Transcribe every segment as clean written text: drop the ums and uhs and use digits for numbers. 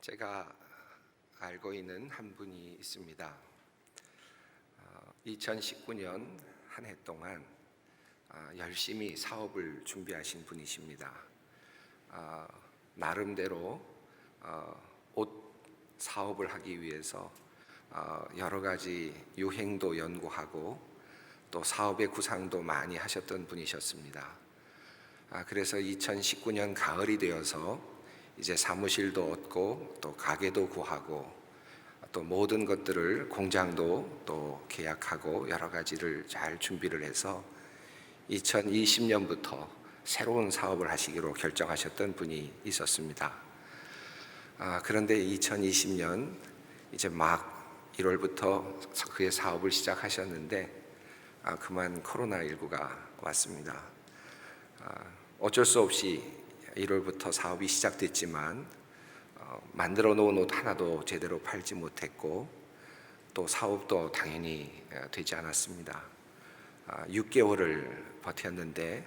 제가 알고 있는 한 분이 있습니다. 2019년 한 해 동안 열심히 사업을 준비하신 분이십니다. 나름대로 옷 사업을 하기 위해서 여러 가지 유행도 연구하고 또 사업의 구상도 많이 하셨던 분이셨습니다. 그래서 2019년 가을이 되어서 이제 사무실도 얻고 또 가게도 구하고 또 모든 것들을 공장도 또 계약하고 여러 가지를 잘 준비를 해서 2020년부터 새로운 사업을 하시기로 결정하셨던 분이 있었습니다. 그런데 2020년 이제 막 1월부터 그의 사업을 시작하셨는데 그만 코로나19가 왔습니다. 어쩔 수 없이 1월부터 사업이 시작됐지만 만들어 놓은 옷 하나도 제대로 팔지 못했고 또 사업도 당연히 되지 않았습니다. 6개월을 버텼는데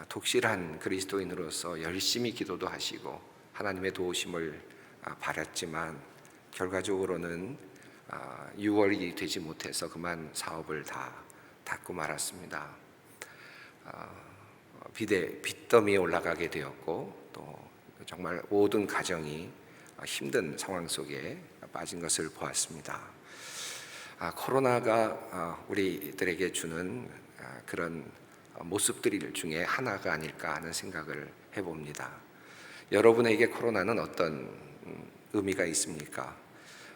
독실한 그리스도인으로서 열심히 기도도 하시고 하나님의 도우심을 바랐지만 결과적으로는 6월이 되지 못해서 그만 사업을 다 닫고 말았습니다. 빚더미에 올라가게 되었고 또 정말 모든 가정이 힘든 상황 속에 빠진 것을 보았습니다. 코로나가 우리들에게 주는 그런 모습들 중에 하나가 아닐까 하는 생각을 해봅니다. 여러분에게 코로나는 어떤 의미가 있습니까?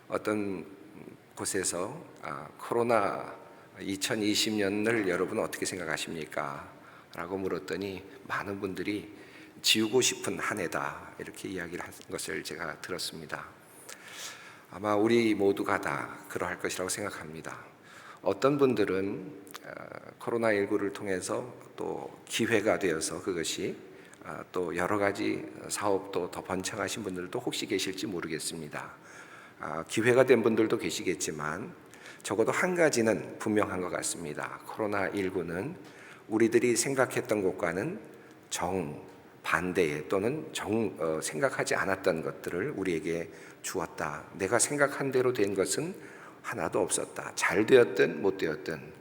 어떤 곳에서 코로나 2020년을 여러분 어떻게 생각하십니까? 라고 물었더니 많은 분들이 지우고 싶은 한 해다 이렇게 이야기를 한 것을 제가 들었습니다. 아마 우리 모두가 다 그러할 것이라고 생각합니다. 어떤 분들은 코로나19를 통해서 또 기회가 되어서 그것이 또 여러 가지 사업도 더 번창하신 분들도 혹시 계실지 모르겠습니다. 기회가 된 분들도 계시겠지만 적어도 한 가지는 분명한 것 같습니다. 코로나19는 우리들이 생각했던 것과는 정반대의 또는 생각하지 않았던 것들을 우리에게 주었다. 내가 생각한 대로 된 것은 하나도 없었다. 잘 되었든 못 되었든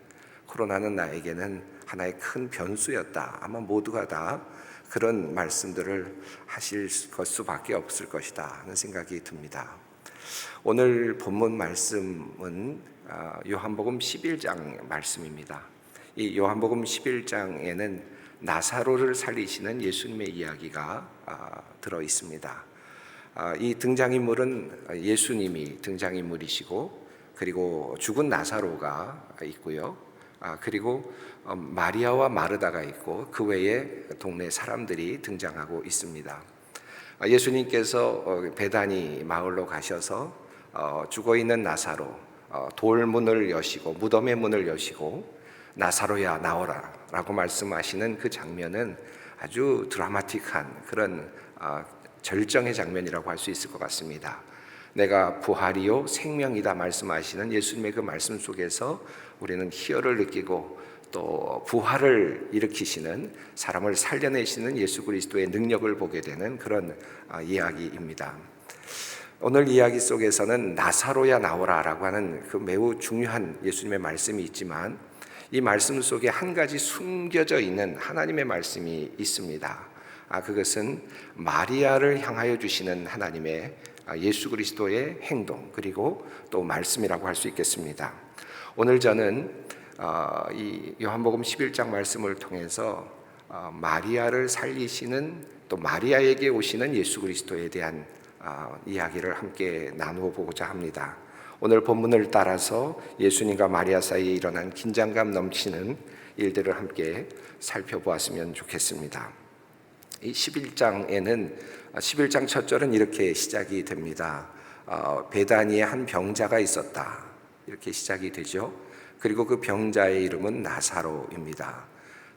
코로나는 나에게는 하나의 큰 변수였다. 아마 모두가 다 그런 말씀들을 하실 수밖에 없을 것이다 하는 생각이 듭니다. 오늘 본문 말씀은 요한복음 11장 말씀입니다. 이 요한복음 11장에는 나사로를 살리시는 예수님의 이야기가 들어 있습니다. 이 등장인물은 예수님이 등장인물이시고 그리고 죽은 나사로가 있고요. 그리고 마리아와 마르다가 있고 그 외에 동네 사람들이 등장하고 있습니다. 예수님께서 베다니 마을로 가셔서 죽어있는 나사로 돌문을 여시고 무덤의 문을 여시고 나사로야 나오라 라고 말씀하시는 그 장면은 아주 드라마틱한 그런 절정의 장면이라고 할 수 있을 것 같습니다. 내가 부활이요 생명이다 말씀하시는 예수님의 그 말씀 속에서 우리는 희열을 느끼고 또 부활을 일으키시는 사람을 살려내시는 예수 그리스도의 능력을 보게 되는 그런 이야기입니다. 오늘 이야기 속에서는 나사로야 나오라 라고 하는 그 매우 중요한 예수님의 말씀이 있지만 이 말씀 속에 한 가지 숨겨져 있는 하나님의 말씀이 있습니다. 그것은 마리아를 향하여 주시는 하나님의 예수 그리스도의 행동 그리고 또 말씀이라고 할 수 있겠습니다. 오늘 저는 이 요한복음 11장 말씀을 통해서 마리아를 살리시는 또 마리아에게 오시는 예수 그리스도에 대한 이야기를 함께 나누어 보고자 합니다. 오늘 본문을 따라서 예수님과 마리아 사이에 일어난 긴장감 넘치는 일들을 함께 살펴보았으면 좋겠습니다. 이 11장에는 11장 첫 절은 이렇게 시작이 됩니다. 베다니에 한 병자가 있었다 이렇게 시작이 되죠. 그리고 그 병자의 이름은 나사로입니다.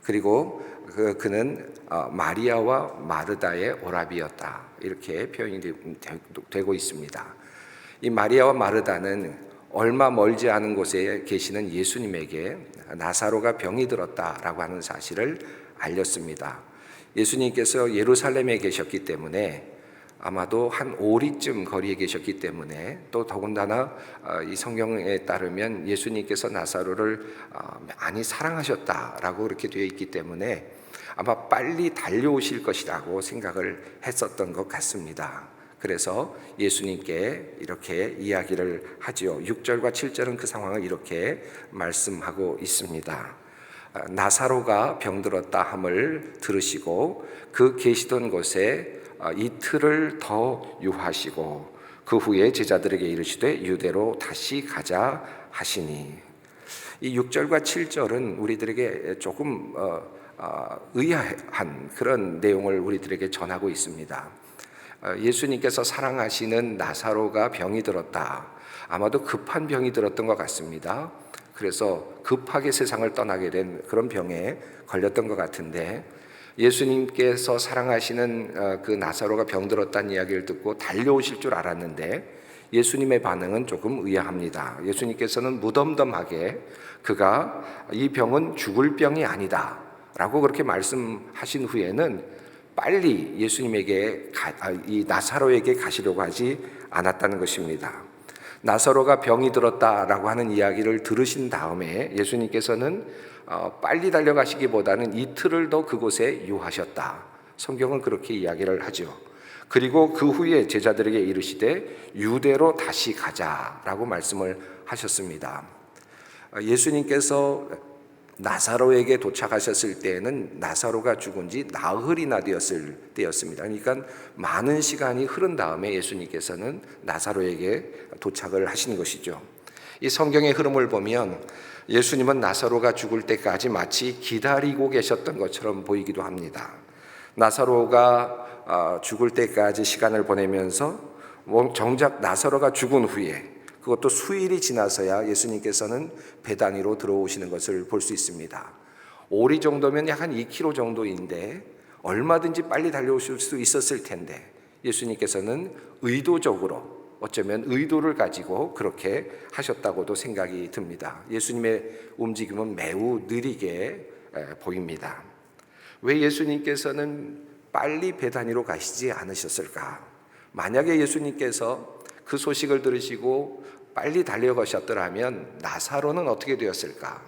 그리고 그는 마리아와 마르다의 오라비였다 이렇게 표현이 되고 있습니다. 이 마리아와 마르다는 얼마 멀지 않은 곳에 계시는 예수님에게 나사로가 병이 들었다라고 하는 사실을 알렸습니다. 예수님께서 예루살렘에 계셨기 때문에 아마도 한 5리쯤 거리에 계셨기 때문에, 또 더군다나 이 성경에 따르면 예수님께서 나사로를 많이 사랑하셨다라고 그렇게 되어 있기 때문에 아마 빨리 달려오실 것이라고 생각을 했었던 것 같습니다. 그래서 예수님께 이렇게 이야기를 하지요. 6절과 7절은 그 상황을 이렇게 말씀하고 있습니다. 나사로가 병들었다 함을 들으시고 그 계시던 곳에 이틀을 더 유하시고 그 후에 제자들에게 이르시되 유대로 다시 가자 하시니, 이 6절과 7절은 우리들에게 조금 의아한 그런 내용을 우리들에게 전하고 있습니다. 예수님께서 사랑하시는 나사로가 병이 들었다. 아마도 급한 병이 들었던 것 같습니다. 그래서 급하게 세상을 떠나게 된 그런 병에 걸렸던 것 같은데, 예수님께서 사랑하시는 그 나사로가 병들었다는 이야기를 듣고 달려오실 줄 알았는데 예수님의 반응은 조금 의아합니다. 예수님께서는 무덤덤하게 그가 이 병은 죽을 병이 아니다 라고 그렇게 말씀하신 후에는 빨리 예수님에게 이 나사로에게 가시려고 하지 않았다는 것입니다. 나사로가 병이 들었다라고 하는 이야기를 들으신 다음에 예수님께서는 빨리 달려가시기보다는 이틀을 더 그곳에 유하셨다. 성경은 그렇게 이야기를 하죠. 그리고 그 후에 제자들에게 이르시되 유대로 다시 가자라고 말씀을 하셨습니다. 예수님께서 나사로에게 도착하셨을 때에는 나사로가 죽은 지 나흘이나 되었을 때였습니다. 그러니까 많은 시간이 흐른 다음에 예수님께서는 나사로에게 도착을 하신 것이죠. 이 성경의 흐름을 보면 예수님은 나사로가 죽을 때까지 마치 기다리고 계셨던 것처럼 보이기도 합니다. 나사로가 죽을 때까지 시간을 보내면서 정작 나사로가 죽은 후에, 그것도 수일이 지나서야 예수님께서는 베다니로 들어오시는 것을 볼 수 있습니다. 오리 정도면 약 한 2km 정도인데 얼마든지 빨리 달려오실 수 있었을 텐데 예수님께서는 의도적으로, 어쩌면 의도를 가지고 그렇게 하셨다고도 생각이 듭니다. 예수님의 움직임은 매우 느리게 보입니다. 왜 예수님께서는 빨리 베다니로 가시지 않으셨을까? 만약에 예수님께서 그 소식을 들으시고 빨리 달려가셨더라면 나사로는 어떻게 되었을까?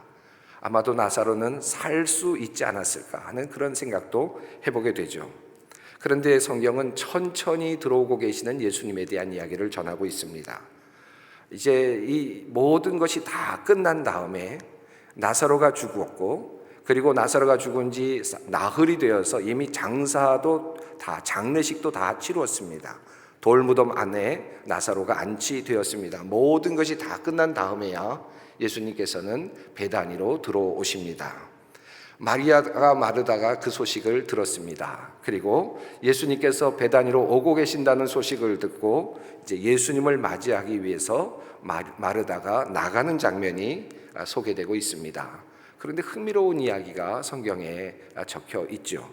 아마도 나사로는 살 수 있지 않았을까 하는 그런 생각도 해보게 되죠. 그런데 성경은 천천히 들어오고 계시는 예수님에 대한 이야기를 전하고 있습니다. 이제 이 모든 것이 다 끝난 다음에 나사로가 죽었고, 그리고 나사로가 죽은 지 나흘이 되어서 이미 장사도 다, 장례식도 다 치루었습니다. 돌무덤 안에 나사로가 안치되었습니다. 모든 것이 다 끝난 다음에야 예수님께서는 베다니로 들어오십니다. 마리아가 마르다가 그 소식을 들었습니다. 그리고 예수님께서 베다니로 오고 계신다는 소식을 듣고 이제 예수님을 맞이하기 위해서 마르다가 나가는 장면이 소개되고 있습니다. 그런데 흥미로운 이야기가 성경에 적혀 있죠.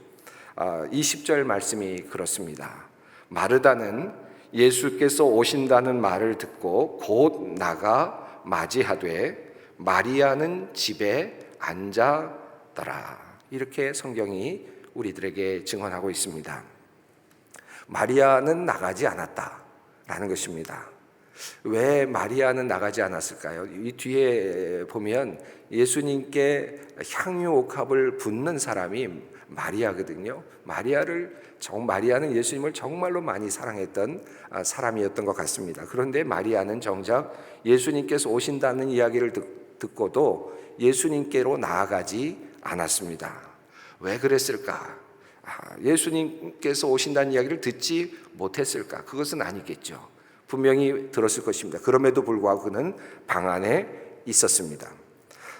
20절 말씀이 그렇습니다. 마르다는 예수께서 오신다는 말을 듣고 곧 나가 맞이하되 마리아는 집에 앉았더라. 이렇게 성경이 우리들에게 증언하고 있습니다. 마리아는 나가지 않았다라는 것입니다. 왜 마리아는 나가지 않았을까요? 이 뒤에 보면 예수님께 향유 옥합을 붓는 사람이 마리아거든요. 마리아는 예수님을 정말로 많이 사랑했던 사람이었던 것 같습니다. 그런데 마리아는 정작 예수님께서 오신다는 이야기를 듣고도 예수님께로 나아가지 않았습니다. 왜 그랬을까? 예수님께서 오신다는 이야기를 듣지 못했을까? 그것은 아니겠죠. 분명히 들었을 것입니다. 그럼에도 불구하고 그는 방 안에 있었습니다.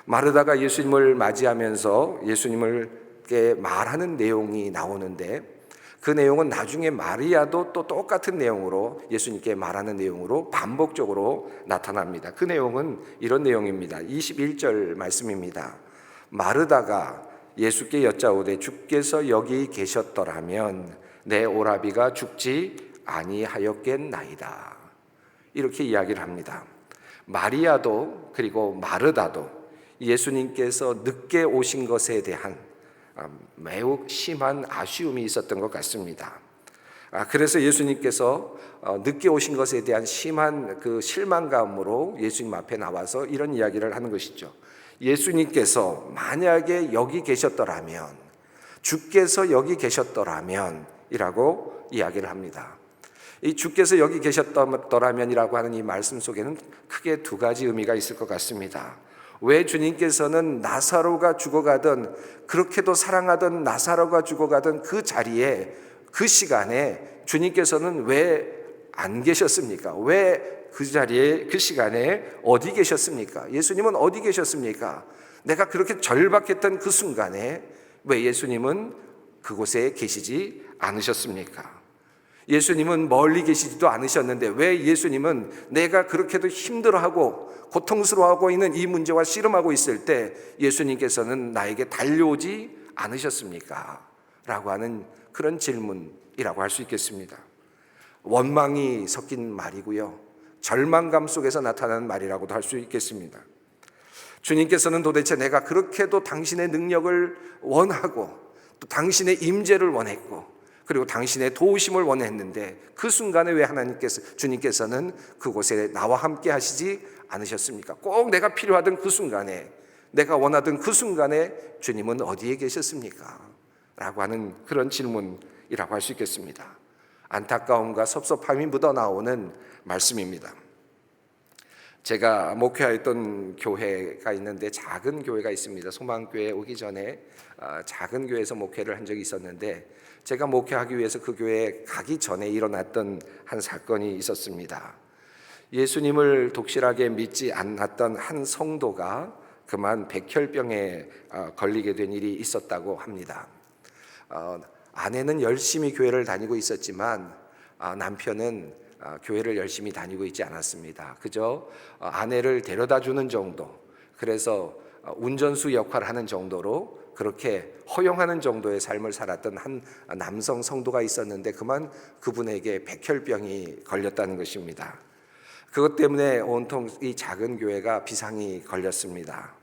마르다가 예수님을 맞이하면서 예수님께 말하는 내용이 나오는데, 그 내용은 나중에 마리아도 또 똑같은 내용으로 예수님께 말하는 내용으로 반복적으로 나타납니다. 그 내용은 이런 내용입니다. 21절 말씀입니다. 마르다가 예수께 여짜오되 주께서 여기 계셨더라면 내 오라비가 죽지 아니하였겠나이다. 이렇게 이야기를 합니다. 마리아도 그리고 마르다도 예수님께서 늦게 오신 것에 대한 매우 심한 아쉬움이 있었던 것 같습니다. 그래서 예수님께서 늦게 오신 것에 대한 심한 그 실망감으로 예수님 앞에 나와서 이런 이야기를 하는 것이죠. 예수님께서 만약에 여기 계셨더라면, 주께서 여기 계셨더라면 이라고 이야기를 합니다. 이 주께서 여기 계셨더라면이라고 하는 이 말씀 속에는 크게 두 가지 의미가 있을 것 같습니다. 왜 주님께서는 나사로가 죽어가던, 그렇게도 사랑하던 나사로가 죽어가던 그 자리에, 그 시간에 주님께서는 왜 안 계셨습니까? 왜 그 자리에, 그 시간에 어디 계셨습니까? 예수님은 어디 계셨습니까? 내가 그렇게 절박했던 그 순간에 왜 예수님은 그곳에 계시지 않으셨습니까? 예수님은 멀리 계시지도 않으셨는데 왜 예수님은 내가 그렇게도 힘들어하고 고통스러워하고 있는 이 문제와 씨름하고 있을 때 예수님께서는 나에게 달려오지 않으셨습니까? 라고 하는 그런 질문이라고 할 수 있겠습니다. 원망이 섞인 말이고요, 절망감 속에서 나타나는 말이라고도 할 수 있겠습니다. 주님께서는 도대체 내가 그렇게도 당신의 능력을 원하고 또 당신의 임재를 원했고 그리고 당신의 도우심을 원했는데 그 순간에 왜 주님께서는 그곳에 나와 함께 하시지 않으셨습니까? 꼭 내가 필요하던 그 순간에, 내가 원하던 그 순간에 주님은 어디에 계셨습니까? 라고 하는 그런 질문이라고 할 수 있겠습니다. 안타까움과 섭섭함이 묻어나오는 말씀입니다. 제가 목회했던 교회가 있는데 작은 교회가 있습니다. 소망교회에 오기 전에 작은 교회에서 목회를 한 적이 있었는데 제가 목회하기 위해서 그 교회에 가기 전에 일어났던 한 사건이 있었습니다. 예수님을 독실하게 믿지 않았던 한 성도가 그만 백혈병에 걸리게 된 일이 있었다고 합니다. 아내는 열심히 교회를 다니고 있었지만 남편은 교회를 열심히 다니고 있지 않았습니다. 그저 아내를 데려다 주는 정도, 그래서 운전수 역할을 하는 정도로 그렇게 허용하는 정도의 삶을 살았던 한 남성 성도가 있었는데 그만 그분에게 백혈병이 걸렸다는 것입니다. 그것 때문에 온통 이 작은 교회가 비상이 걸렸습니다.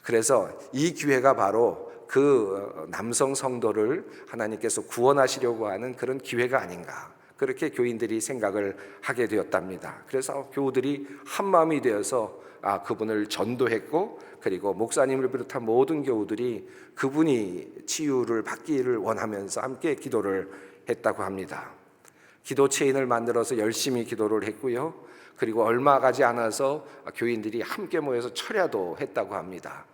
그래서 이 기회가 바로 그 남성 성도를 하나님께서 구원하시려고 하는 그런 기회가 아닌가, 그렇게 교인들이 생각을 하게 되었답니다. 그래서 교우들이 한마음이 되어서 그분을 전도했고, 그리고 목사님을 비롯한 모든 교우들이 그분이 치유를 받기를 원하면서 함께 기도를 했다고 합니다. 기도 체인을 만들어서 열심히 기도를 했고요, 그리고 얼마 가지 않아서 교인들이 함께 모여서 철야도 했다고 합니다.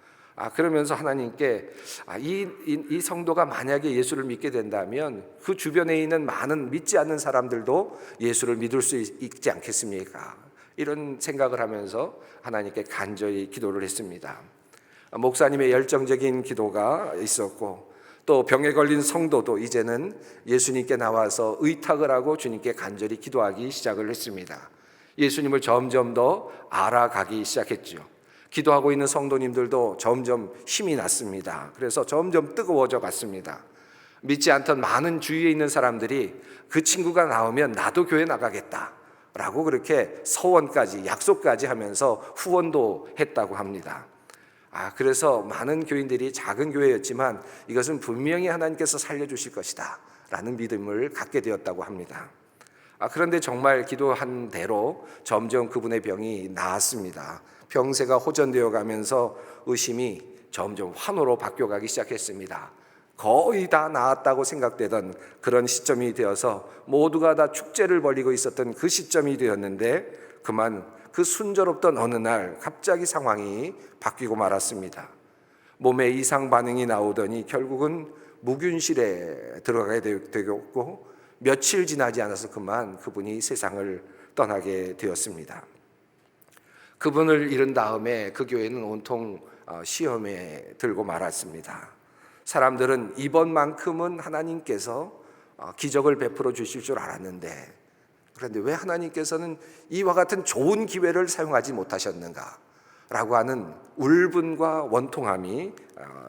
그러면서 하나님께 이 성도가 만약에 예수를 믿게 된다면 그 주변에 있는 많은 믿지 않는 사람들도 예수를 믿을 수 있지 않겠습니까? 이런 생각을 하면서 하나님께 간절히 기도를 했습니다. 목사님의 열정적인 기도가 있었고 또 병에 걸린 성도도 이제는 예수님께 나와서 의탁을 하고 주님께 간절히 기도하기 시작을 했습니다. 예수님을 점점 더 알아가기 시작했죠. 기도하고 있는 성도님들도 점점 힘이 났습니다. 그래서 점점 뜨거워져 갔습니다. 믿지 않던 많은 주위에 있는 사람들이 그 친구가 나오면 나도 교회 나가겠다 라고 그렇게 서원까지, 약속까지 하면서 후원도 했다고 합니다. 그래서 많은 교인들이 작은 교회였지만 이것은 분명히 하나님께서 살려주실 것이다 라는 믿음을 갖게 되었다고 합니다. 그런데 정말 기도한 대로 점점 그분의 병이 나았습니다. 병세가 호전되어 가면서 의심이 점점 환호로 바뀌어가기 시작했습니다. 거의 다 나았다고 생각되던 그런 시점이 되어서 모두가 다 축제를 벌이고 있었던 그 시점이 되었는데 그만 그 순조롭던 어느 날 갑자기 상황이 바뀌고 말았습니다. 몸에 이상 반응이 나오더니 결국은 무균실에 들어가게 되었고 며칠 지나지 않아서 그만 그분이 세상을 떠나게 되었습니다. 그분을 잃은 다음에 그 교회는 온통 시험에 들고 말았습니다. 사람들은 이번만큼은 하나님께서 기적을 베풀어 주실 줄 알았는데 그런데 왜 하나님께서는 이와 같은 좋은 기회를 사용하지 못하셨는가 라고 하는 울분과 원통함이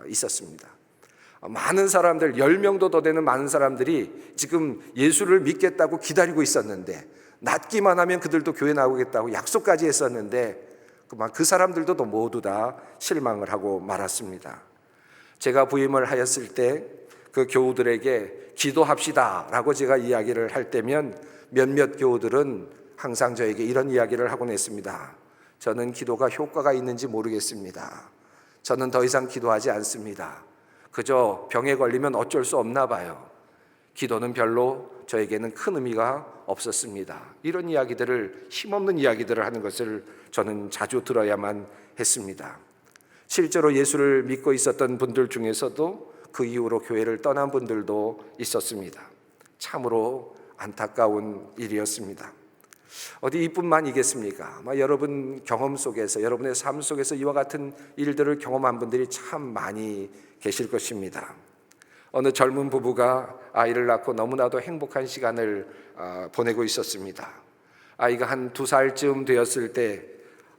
있었습니다. 많은 사람들, 10명도 더 되는 많은 사람들이 지금 예수를 믿겠다고 기다리고 있었는데 낫기만 하면 그들도 교회 나오겠다고 약속까지 했었는데 그 사람들도 모두 다 실망을 하고 말았습니다. 제가 부임을 하였을 때 그 교우들에게 기도합시다 라고 제가 이야기를 할 때면 몇몇 교우들은 항상 저에게 이런 이야기를 하곤 했습니다. 저는 기도가 효과가 있는지 모르겠습니다. 저는 더 이상 기도하지 않습니다. 그저 병에 걸리면 어쩔 수 없나 봐요. 기도는 별로 저에게는 큰 의미가 없었습니다. 이런 이야기들을, 힘없는 이야기들을 하는 것을 저는 자주 들어야만 했습니다. 실제로 예수를 믿고 있었던 분들 중에서도 그 이후로 교회를 떠난 분들도 있었습니다. 참으로 안타까운 일이었습니다. 어디 이뿐만이겠습니까? 여러분 경험 속에서, 여러분의 삶 속에서 이와 같은 일들을 경험한 분들이 참 많이 계실 것입니다. 어느 젊은 부부가 아이를 낳고 너무나도 행복한 시간을 보내고 있었습니다. 아이가 한 2살쯤 되었을 때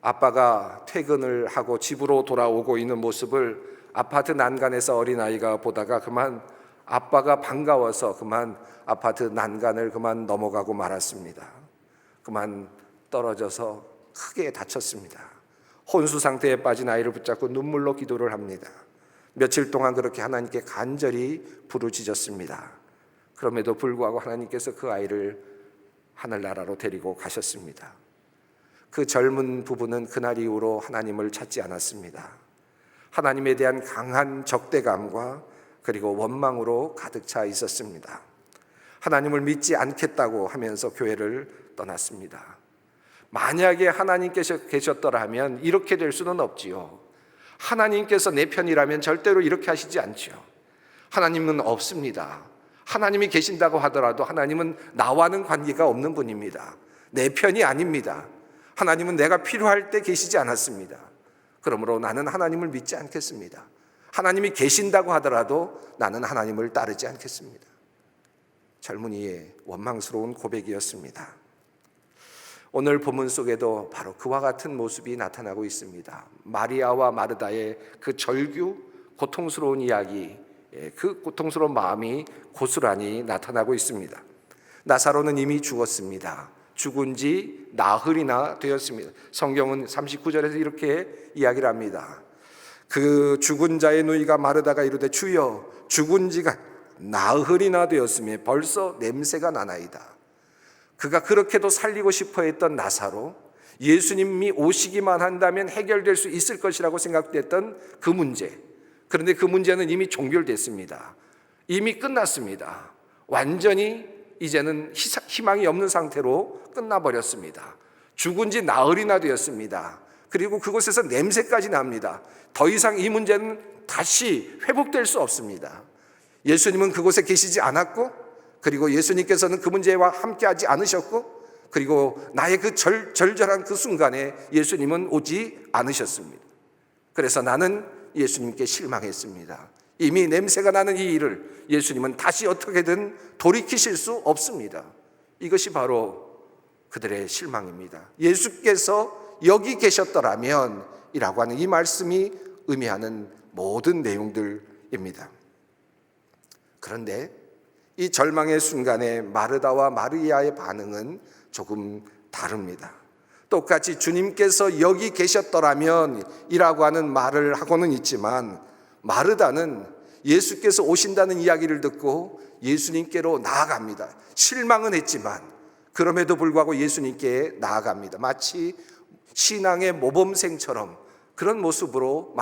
아빠가 퇴근을 하고 집으로 돌아오고 있는 모습을 아파트 난간에서 어린아이가 보다가 그만 아빠가 반가워서 그만 아파트 난간을 그만 넘어가고 말았습니다. 그만 떨어져서 크게 다쳤습니다. 혼수 상태에 빠진 아이를 붙잡고 눈물로 기도를 합니다. 며칠 동안 그렇게 하나님께 간절히 부르짖었습니다. 그럼에도 불구하고 하나님께서 그 아이를 하늘나라로 데리고 가셨습니다. 그 젊은 부부는 그날 이후로 하나님을 찾지 않았습니다. 하나님에 대한 강한 적대감과 그리고 원망으로 가득 차 있었습니다. 하나님을 믿지 않겠다고 하면서 교회를 떠났습니다. 만약에 하나님께서 계셨더라면 이렇게 될 수는 없지요. 하나님께서 내 편이라면 절대로 이렇게 하시지 않죠. 하나님은 없습니다. 하나님이 계신다고 하더라도 하나님은 나와는 관계가 없는 분입니다. 내 편이 아닙니다. 하나님은 내가 필요할 때 계시지 않았습니다. 그러므로 나는 하나님을 믿지 않겠습니다. 하나님이 계신다고 하더라도 나는 하나님을 따르지 않겠습니다. 젊은이의 원망스러운 고백이었습니다. 오늘 본문 속에도 바로 그와 같은 모습이 나타나고 있습니다. 마리아와 마르다의 그 절규, 고통스러운 이야기, 그 고통스러운 마음이 고스란히 나타나고 있습니다. 나사로는 이미 죽었습니다. 죽은 지 나흘이나 되었습니다. 성경은 39절에서 이렇게 이야기를 합니다. 그 죽은 자의 누이가 마르다가 이르되 주여 죽은 지가 나흘이나 되었으며 벌써 냄새가 나나이다. 그가 그렇게도 살리고 싶어 했던 나사로, 예수님이 오시기만 한다면 해결될 수 있을 것이라고 생각됐던 그 문제, 그런데 그 문제는 이미 종결됐습니다. 이미 끝났습니다. 완전히 이제는 희망이 없는 상태로 끝나버렸습니다. 죽은 지 나흘이나 되었습니다. 그리고 그곳에서 냄새까지 납니다. 더 이상 이 문제는 다시 회복될 수 없습니다. 예수님은 그곳에 계시지 않았고, 그리고 예수님께서는 그 문제와 함께하지 않으셨고, 그리고 나의 그 절절한 그 순간에 예수님은 오지 않으셨습니다. 그래서 나는 예수님께 실망했습니다. 이미 냄새가 나는 이 일을 예수님은 다시 어떻게든 돌이키실 수 없습니다. 이것이 바로 그들의 실망입니다. 예수께서 여기 계셨더라면 이라고 하는 이 말씀이 의미하는 모든 내용들입니다. 그런데 이 절망의 순간에 마르다와 마리아의 반응은 조금 다릅니다. 똑같이 주님께서 여기 계셨더라면 이라고 하는 말을 하고는 있지만, 마르다는 예수께서 오신다는 이야기를 듣고 예수님께로 나아갑니다. 실망은 했지만 그럼에도 불구하고 예수님께 나아갑니다. 마치 신앙의 모범생처럼 그런 모습으로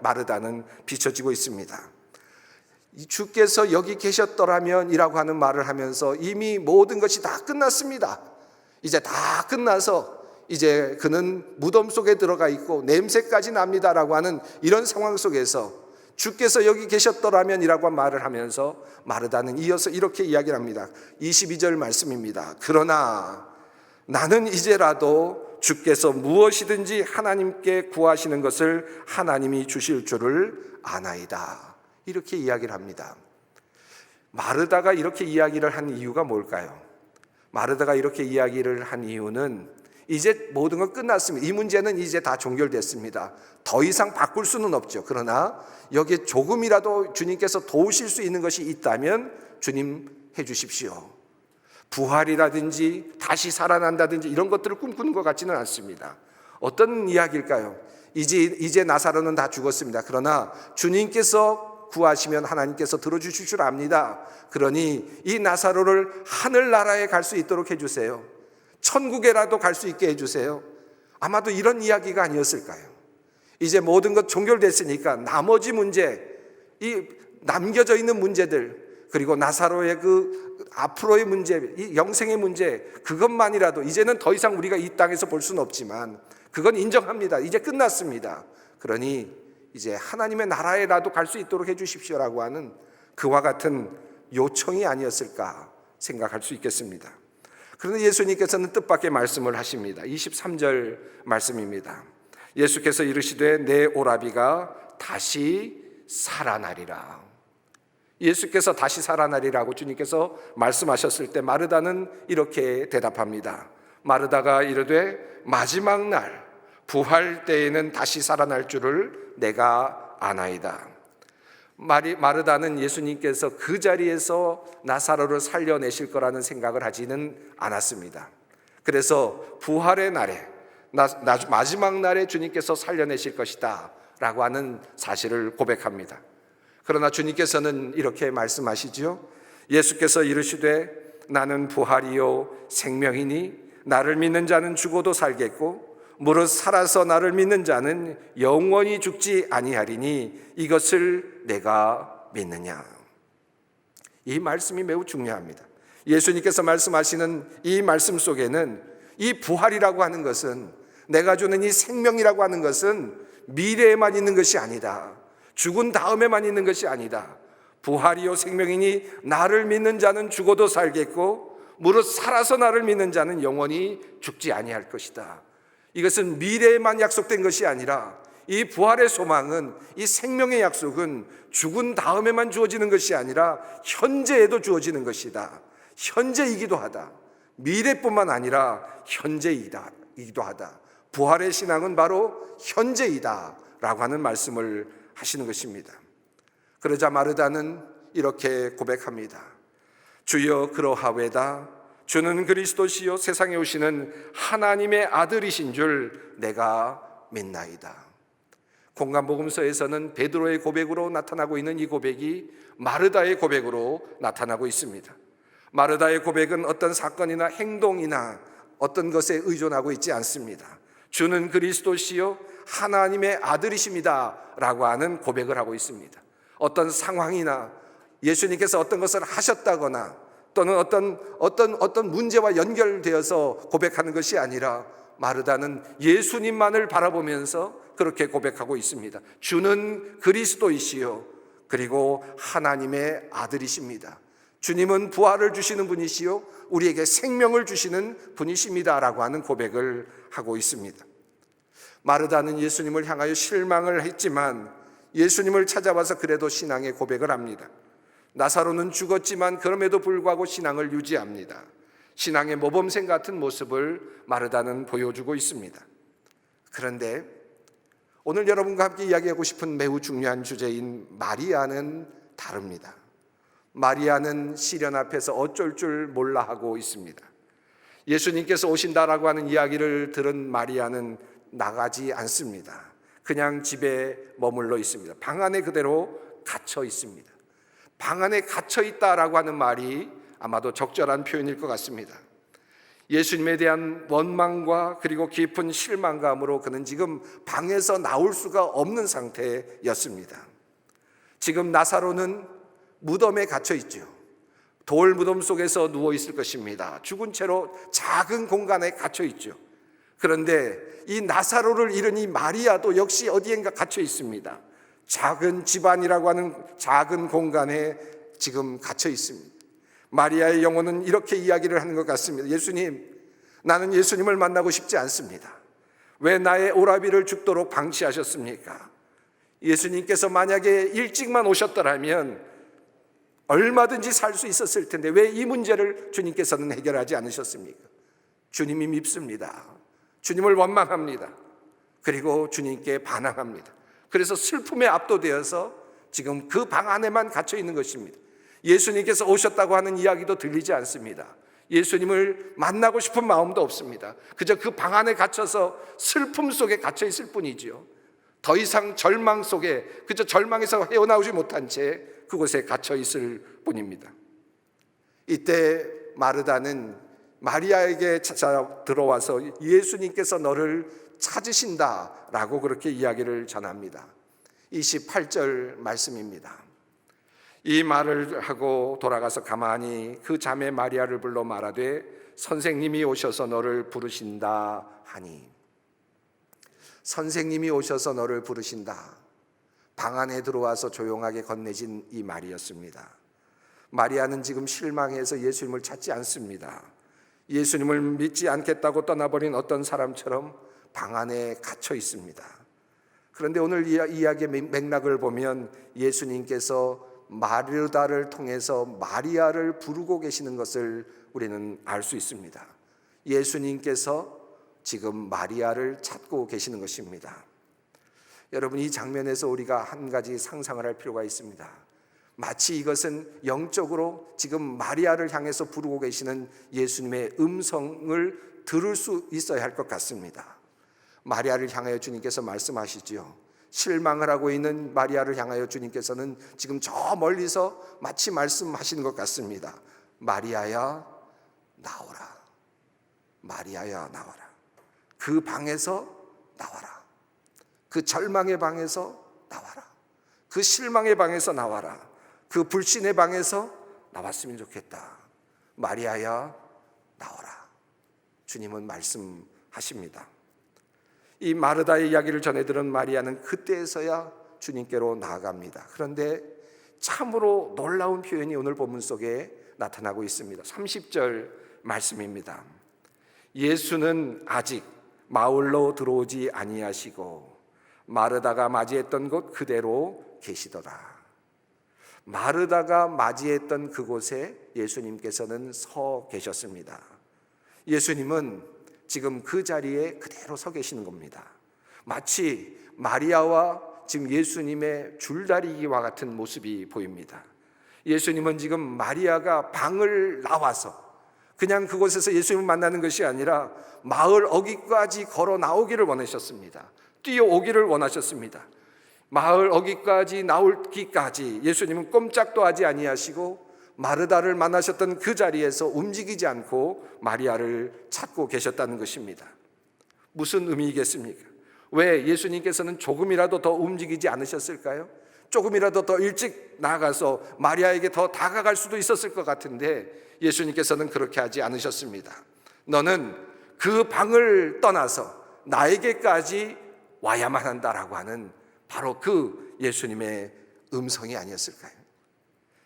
마르다는 비춰지고 있습니다. 주께서 여기 계셨더라면 이라고 하는 말을 하면서 이미 모든 것이 다 끝났습니다. 이제 다 끝나서 이제 그는 무덤 속에 들어가 있고 냄새까지 납니다라고 하는 이런 상황 속에서 주께서 여기 계셨더라면 이라고 말을 하면서 마르다는 이어서 이렇게 이야기를 합니다. 22절 말씀입니다. 그러나 나는 이제라도 주께서 무엇이든지 하나님께 구하시는 것을 하나님이 주실 줄을 아나이다. 이렇게 이야기를 합니다. 마르다가 이렇게 이야기를 한 이유가 뭘까요? 마르다가 이렇게 이야기를 한 이유는 이제 모든 건 끝났습니다. 이 문제는 이제 다 종결됐습니다. 더 이상 바꿀 수는 없죠. 그러나 여기에 조금이라도 주님께서 도우실 수 있는 것이 있다면 주님 해주십시오. 부활이라든지 다시 살아난다든지 이런 것들을 꿈꾸는 것 같지는 않습니다. 어떤 이야기일까요? 이제 나사로는 다 죽었습니다. 그러나 주님께서 구하시면 하나님께서 들어주실 줄 압니다. 그러니 이 나사로를 하늘나라에 갈 수 있도록 해주세요. 천국에라도 갈 수 있게 해주세요. 아마도 이런 이야기가 아니었을까요? 이제 모든 것 종결됐으니까 나머지 문제, 이 남겨져 있는 문제들, 그리고 나사로의 그 앞으로의 문제, 이 영생의 문제, 그것만이라도 이제는 더 이상 우리가 이 땅에서 볼 수는 없지만 그건 인정합니다. 이제 끝났습니다. 그러니 이제 하나님의 나라에라도 갈 수 있도록 해주십시오라고 하는 그와 같은 요청이 아니었을까 생각할 수 있겠습니다. 그런데 예수님께서는 뜻밖의 말씀을 하십니다. 23절 말씀입니다. 예수께서 이르시되 내 오라비가 다시 살아나리라. 예수께서 다시 살아나리라고 주님께서 말씀하셨을 때 마르다는 이렇게 대답합니다. 마르다가 이르되 마지막 날 부활 때에는 다시 살아날 줄을 내가 아나이다. 마르다는 예수님께서 그 자리에서 나사로를 살려내실 거라는 생각을 하지는 않았습니다. 그래서 부활의 날에 마지막 날에 주님께서 살려내실 것이다 라고 하는 사실을 고백합니다. 그러나 주님께서는 이렇게 말씀하시죠. 예수께서 이르시되 나는 부활이요 생명이니 나를 믿는 자는 죽어도 살겠고 무릇 살아서 나를 믿는 자는 영원히 죽지 아니하리니 이것을 내가 믿느냐. 이 말씀이 매우 중요합니다. 예수님께서 말씀하시는 이 말씀 속에는 이 부활이라고 하는 것은, 내가 주는 이 생명이라고 하는 것은 미래에만 있는 것이 아니다. 죽은 다음에만 있는 것이 아니다. 부활이요 생명이니 나를 믿는 자는 죽어도 살겠고 무릇 살아서 나를 믿는 자는 영원히 죽지 아니할 것이다. 이것은 미래에만 약속된 것이 아니라 이 부활의 소망은, 이 생명의 약속은 죽은 다음에만 주어지는 것이 아니라 현재에도 주어지는 것이다. 현재이기도 하다. 미래뿐만 아니라 현재이기도 하다. 부활의 신앙은 바로 현재이다 라고 하는 말씀을 하시는 것입니다. 그러자 마르다는 이렇게 고백합니다. 주여 그러하외다. 주는 그리스도시요 세상에 오시는 하나님의 아들이신 줄 내가 믿나이다. 공간복음서에서는 베드로의 고백으로 나타나고 있는 이 고백이 마르다의 고백으로 나타나고 있습니다. 마르다의 고백은 어떤 사건이나 행동이나 어떤 것에 의존하고 있지 않습니다. 주는 그리스도시요 하나님의 아들이십니다 라고 하는 고백을 하고 있습니다. 어떤 상황이나 예수님께서 어떤 것을 하셨다거나 또는 어떤 문제와 연결되어서 고백하는 것이 아니라 마르다는 예수님만을 바라보면서 그렇게 고백하고 있습니다. 주는 그리스도이시요 그리고 하나님의 아들이십니다. 주님은 부활을 주시는 분이시요 우리에게 생명을 주시는 분이십니다 라고 하는 고백을 하고 있습니다. 마르다는 예수님을 향하여 실망을 했지만 예수님을 찾아와서 그래도 신앙의 고백을 합니다. 나사로는 죽었지만 그럼에도 불구하고 신앙을 유지합니다. 신앙의 모범생 같은 모습을 마르다는 보여주고 있습니다. 그런데 오늘 여러분과 함께 이야기하고 싶은 매우 중요한 주제인 마리아는 다릅니다. 마리아는 시련 앞에서 어쩔 줄 몰라 하고 있습니다. 예수님께서 오신다라고 하는 이야기를 들은 마리아는 나가지 않습니다. 그냥 집에 머물러 있습니다. 방 안에 그대로 갇혀 있습니다. 방 안에 갇혀 있다라고 하는 말이 아마도 적절한 표현일 것 같습니다. 예수님에 대한 원망과 그리고 깊은 실망감으로 그는 지금 방에서 나올 수가 없는 상태였습니다. 지금 나사로는 무덤에 갇혀 있죠. 돌 무덤 속에서 누워 있을 것입니다. 죽은 채로 작은 공간에 갇혀 있죠. 그런데 이 나사로를 잃은 이 마리아도 역시 어디엔가 갇혀 있습니다. 작은 집안이라고 하는 작은 공간에 지금 갇혀 있습니다. 마리아의 영혼은 이렇게 이야기를 하는 것 같습니다. 예수님, 나는 예수님을 만나고 싶지 않습니다. 왜 나의 오라비를 죽도록 방치하셨습니까? 예수님께서 만약에 일찍만 오셨더라면 얼마든지 살 수 있었을 텐데 왜 이 문제를 주님께서는 해결하지 않으셨습니까? 주님이 밉습니다. 주님을 원망합니다. 그리고 주님께 반항합니다. 그래서 슬픔에 압도되어서 지금 그 방 안에만 갇혀 있는 것입니다. 예수님께서 오셨다고 하는 이야기도 들리지 않습니다. 예수님을 만나고 싶은 마음도 없습니다. 그저 그 방 안에 갇혀서 슬픔 속에 갇혀 있을 뿐이지요. 더 이상 절망 속에, 그저 절망에서 헤어나오지 못한 채 그곳에 갇혀 있을 뿐입니다. 이때 마르다는 마리아에게 찾아 들어와서 예수님께서 너를 찾으신다라고 그렇게 이야기를 전합니다. 28절 말씀입니다. 이 말을 하고 돌아가서 가만히 그 자매 마리아를 불러 말하되 선생님이 오셔서 너를 부르신다 하니. 선생님이 오셔서 너를 부르신다. 방 안에 들어와서 조용하게 건네진 이 말이었습니다. 마리아는 지금 실망해서 예수님을 찾지 않습니다. 예수님을 믿지 않겠다고 떠나버린 어떤 사람처럼 방 안에 갇혀 있습니다. 그런데 오늘 이야기의 맥락을 보면 예수님께서 마르다를 통해서 마리아를 부르고 계시는 것을 우리는 알 수 있습니다. 예수님께서 지금 마리아를 찾고 계시는 것입니다. 여러분, 이 장면에서 우리가 한 가지 상상을 할 필요가 있습니다. 마치 이것은 영적으로 지금 마리아를 향해서 부르고 계시는 예수님의 음성을 들을 수 있어야 할 것 같습니다. 마리아를 향하여 주님께서 말씀하시지요. 실망을 하고 있는 마리아를 향하여 주님께서는 지금 저 멀리서 마치 말씀하시는 것 같습니다. 마리아야 나오라. 마리아야 나와라. 그 방에서 나와라. 그 절망의 방에서 나와라. 그 실망의 방에서 나와라. 그 불신의 방에서 나왔으면 좋겠다. 마리아야 나와라. 주님은 말씀하십니다. 이 마르다의 이야기를 전해들은 마리아는 그때에서야 주님께로 나아갑니다. 그런데 참으로 놀라운 표현이 오늘 본문 속에 나타나고 있습니다. 30절 말씀입니다. 예수는 아직 마을로 들어오지 아니하시고 마르다가 맞이했던 곳 그대로 계시더라. 마르다가 맞이했던 그곳에 예수님께서는 서 계셨습니다. 예수님은 지금 그 자리에 그대로 서 계시는 겁니다. 마치 마리아와 지금 예수님의 줄다리기와 같은 모습이 보입니다. 예수님은 지금 마리아가 방을 나와서 그냥 그곳에서 예수님을 만나는 것이 아니라 마을 어귀까지 걸어 나오기를 원하셨습니다. 뛰어오기를 원하셨습니다. 마을 어귀까지 나오기까지 예수님은 꼼짝도 하지 아니하시고 마르다를 만나셨던 그 자리에서 움직이지 않고 마리아를 찾고 계셨다는 것입니다. 무슨 의미겠습니까? 왜 예수님께서는 조금이라도 더 움직이지 않으셨을까요? 조금이라도 더 일찍 나가서 마리아에게 더 다가갈 수도 있었을 것 같은데 예수님께서는 그렇게 하지 않으셨습니다. 너는 그 방을 떠나서 나에게까지 와야만 한다라고 하는 바로 그 예수님의 음성이 아니었을까요?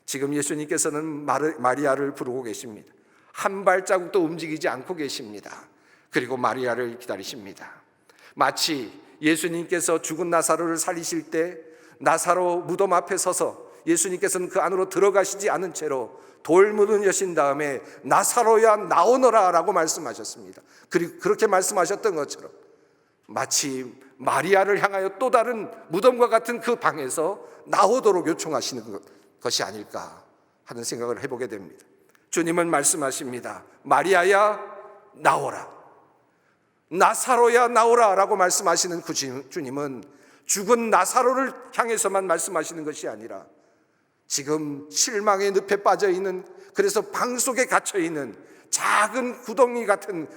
지금 예수님께서는 마리아를 부르고 계십니다. 한 발자국도 움직이지 않고 계십니다. 그리고 마리아를 기다리십니다. 마치 예수님께서 죽은 나사로를 살리실 때 나사로 무덤 앞에 서서 예수님께서는 그 안으로 들어가시지 않은 채로 돌문을 여신 다음에 나사로야 나오너라 라고 말씀하셨습니다. 그리고 그렇게 말씀하셨던 것처럼 마치 마리아를 향하여 또 다른 무덤과 같은 그 방에서 나오도록 요청하시는 것이 아닐까 하는 생각을 해보게 됩니다. 주님은 말씀하십니다. 마리아야 나오라. 나사로야 나오라 라고 말씀하시는 그 주님은 죽은 나사로를 향해서만 말씀하시는 것이 아니라 지금 실망의 늪에 빠져있는, 그래서 방 속에 갇혀있는 작은 구덩이 같은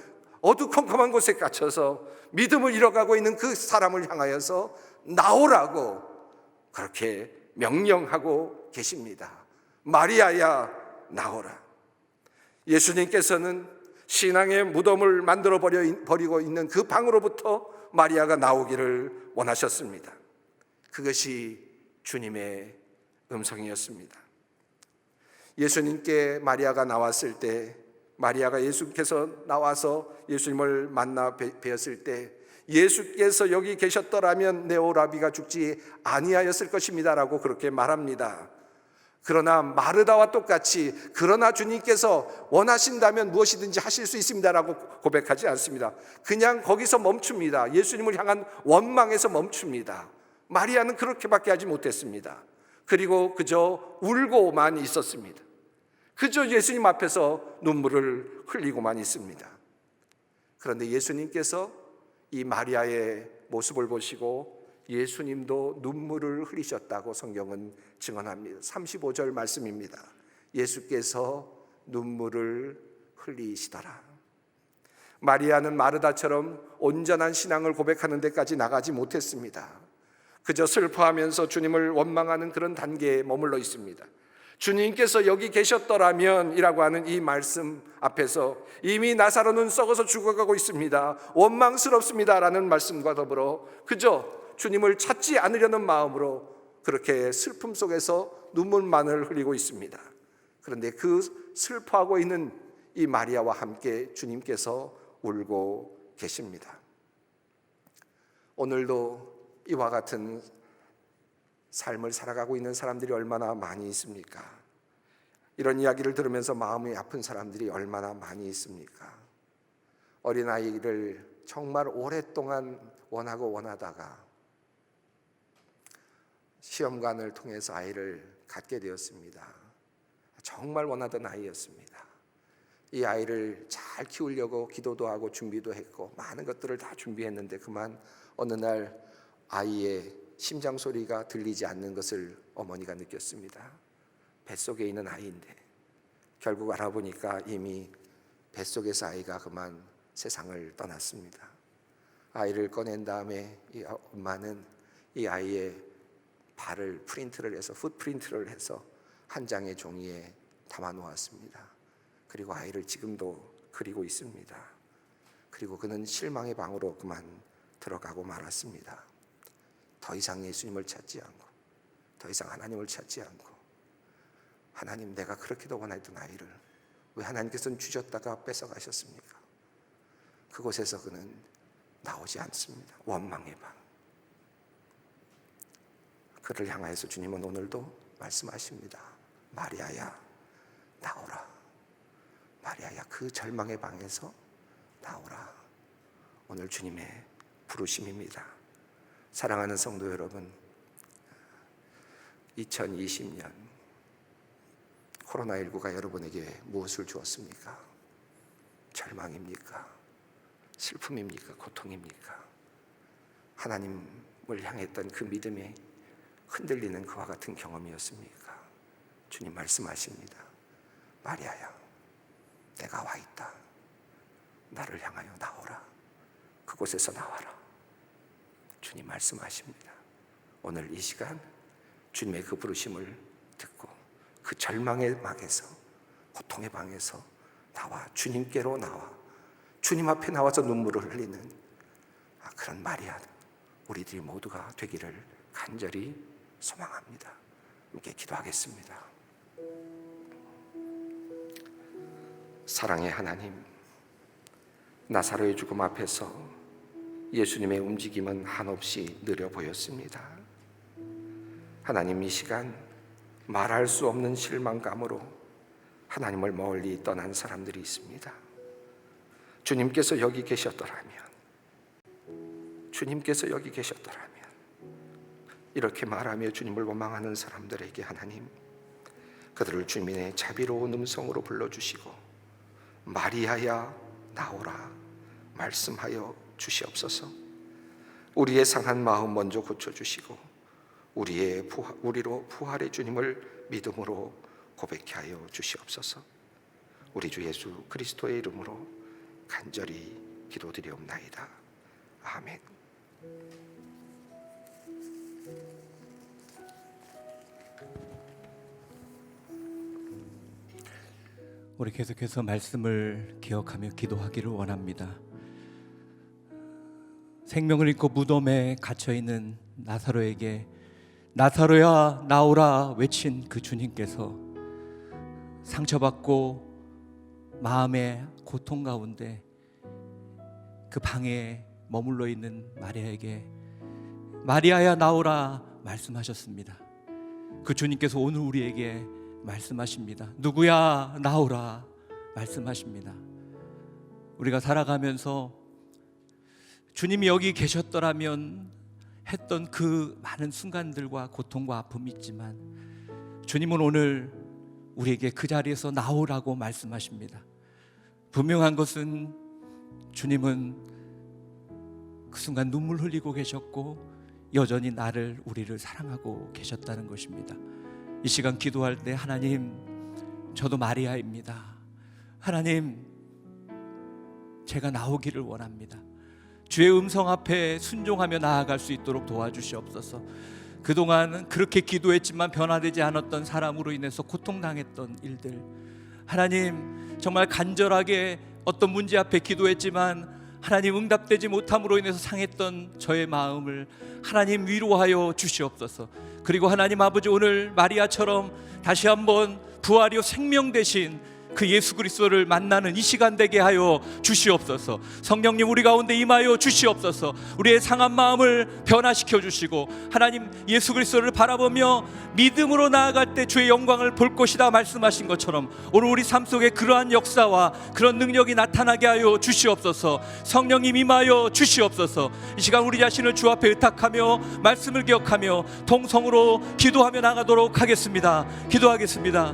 어두컴컴한 곳에 갇혀서 믿음을 잃어가고 있는 그 사람을 향하여서 나오라고 그렇게 명령하고 계십니다. 마리아야 나오라. 예수님께서는 신앙의 무덤을 만들어 버리고 있는 그 방으로부터 마리아가 나오기를 원하셨습니다. 그것이 주님의 음성이었습니다. 예수님께 마리아가 나왔을 때, 마리아가 예수께서 나와서 예수님을 만나 뵈었을 때 예수께서 여기 계셨더라면 내 오라비가 죽지 아니하였을 것입니다 라고 그렇게 말합니다. 그러나 마르다와 똑같이 그러나 주님께서 원하신다면 무엇이든지 하실 수 있습니다 라고 고백하지 않습니다. 그냥 거기서 멈춥니다. 예수님을 향한 원망에서 멈춥니다. 마리아는 그렇게밖에 하지 못했습니다. 그리고 그저 울고만 있었습니다. 그저 예수님 앞에서 눈물을 흘리고만 있습니다. 그런데 예수님께서 이 마리아의 모습을 보시고 예수님도 눈물을 흘리셨다고 성경은 증언합니다. 35절 말씀입니다. 예수께서 눈물을 흘리시더라. 마리아는 마르다처럼 온전한 신앙을 고백하는 데까지 나가지 못했습니다. 그저 슬퍼하면서 주님을 원망하는 그런 단계에 머물러 있습니다. 주님께서 여기 계셨더라면 이라고 하는 이 말씀 앞에서 이미 나사로는 썩어서 죽어가고 있습니다, 원망스럽습니다 라는 말씀과 더불어 그저 주님을 찾지 않으려는 마음으로 그렇게 슬픔 속에서 눈물만을 흘리고 있습니다. 그런데 그 슬퍼하고 있는 이 마리아와 함께 주님께서 울고 계십니다. 오늘도 이와 같은 삶을 살아가고 있는 사람들이 얼마나 많이 있습니까? 이런 이야기를 들으면서 마음이 아픈 사람들이 얼마나 많이 있습니까? 어린아이를 정말 오랫동안 원하다가 시험관을 통해서 아이를 갖게 되었습니다. 정말 원하던 아이였습니다. 이 아이를 잘 키우려고 기도도 하고 준비도 했고 많은 것들을 다 준비했는데 그만 어느 날 아이의 심장 소리가 들리지 않는 것을 어머니가 느꼈습니다. 뱃속에 있는 아이인데 결국 알아보니까 이미 뱃속에서 아이가 그만 세상을 떠났습니다. 아이를 꺼낸 다음에 이 엄마는 이 아이의 발을 프린트를 해서 풋프린트를 해서 한 장의 종이에 담아 놓았습니다. 그리고 아이를 지금도 그리고 있습니다. 그리고 그는 실망의 방으로 그만 들어가고 말았습니다. 더 이상 예수님을 찾지 않고 더 이상 하나님을 찾지 않고 하나님, 내가 그렇게도 원했던 아이를 왜 하나님께서는 주셨다가 뺏어가셨습니까? 그곳에서 그는 나오지 않습니다. 원망의 방. 그를 향하여서 주님은 오늘도 말씀하십니다. 마리아야, 나오라. 마리아야, 그 절망의 방에서 나오라. 오늘 주님의 부르심입니다. 사랑하는 성도 여러분, 2020년 코로나19가 여러분에게 무엇을 주었습니까? 절망입니까? 슬픔입니까? 고통입니까? 하나님을 향했던 그 믿음이 흔들리는 그와 같은 경험이었습니까? 주님 말씀하십니다. 마리아야, 내가 와 있다. 나를 향하여 나오라. 그곳에서 나와라. 주님 말씀하십니다. 오늘 이 시간 주님의 그 부르심을 듣고 그 절망의 방에서, 고통의 방에서 나와 주님께로 나와 주님 앞에 나와서 눈물을 흘리는 그런 마리아 우리들이 모두가 되기를 간절히 소망합니다. 함께 기도하겠습니다. 사랑의 하나님, 나사로의 죽음 앞에서 예수님의 움직임은 한없이 느려 보였습니다. 하나님, 이 시간 말할 수 없는 실망감으로 하나님을 멀리 떠난 사람들이 있습니다. 주님께서 여기 계셨더라면, 주님께서 여기 계셨더라면, 이렇게 말하며 주님을 원망하는 사람들에게 하나님, 그들을 주님의 자비로운 음성으로 불러주시고 마리아야 나오라 말씀하여 주시옵소서. 우리의 상한 마음 먼저 고쳐주시고 우리로 부활의 주님을 믿음으로 고백케 하여 주시옵소서. 우리 주 예수 그리스도의 이름으로 간절히 기도드리옵나이다. 아멘. 우리 계속해서 말씀을 기억하며 기도하기를 원합니다. 생명을 잃고 무덤에 갇혀있는 나사로에게 나사로야 나오라 외친 그 주님께서 상처받고 마음의 고통 가운데 그 방에 머물러 있는 마리아에게 마리아야 나오라 말씀하셨습니다. 그 주님께서 오늘 우리에게 말씀하십니다. 누구야 나오라 말씀하십니다. 우리가 살아가면서 주님이 여기 계셨더라면 했던 그 많은 순간들과 고통과 아픔이 있지만 주님은 오늘 우리에게 그 자리에서 나오라고 말씀하십니다. 분명한 것은 주님은 그 순간 눈물 흘리고 계셨고 여전히 우리를 사랑하고 계셨다는 것입니다. 이 시간 기도할 때 하나님, 저도 마리아입니다. 하나님, 제가 나오기를 원합니다. 주의 음성 앞에 순종하며 나아갈 수 있도록 도와주시옵소서. 그동안 그렇게 기도했지만 변화되지 않았던 사람으로 인해서 고통당했던 일들, 하나님 정말 간절하게 어떤 문제 앞에 기도했지만 하나님 응답되지 못함으로 인해서 상했던 저의 마음을 하나님 위로하여 주시옵소서. 그리고 하나님 아버지, 오늘 마리아처럼 다시 한번 부활이요 생명 되신 그 예수 그리스도를 만나는 이 시간 되게 하여 주시옵소서. 성령님, 우리 가운데 임하여 주시옵소서. 우리의 상한 마음을 변화시켜 주시고, 하나님 예수 그리스도를 바라보며 믿음으로 나아갈 때 주의 영광을 볼 것이다 말씀하신 것처럼 오늘 우리 삶 속에 그러한 역사와 그런 능력이 나타나게 하여 주시옵소서. 성령님 임하여 주시옵소서. 이 시간 우리 자신을 주 앞에 의탁하며 말씀을 기억하며 통성으로 기도하며 나가도록 하겠습니다. 기도하겠습니다.